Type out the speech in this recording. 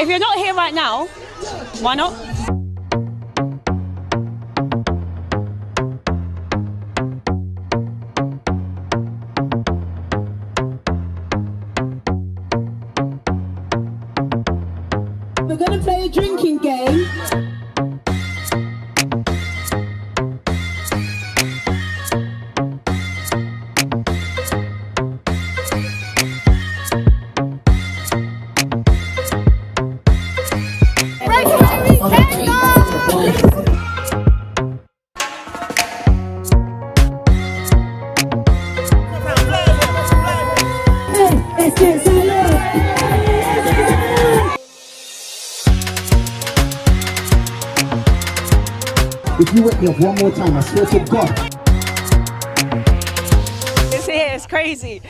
If you're not here right now, why not? We're going to play a drinking game. Breakaway, we can go! If you wake me up one more time, I swear to God. It's here, it's crazy.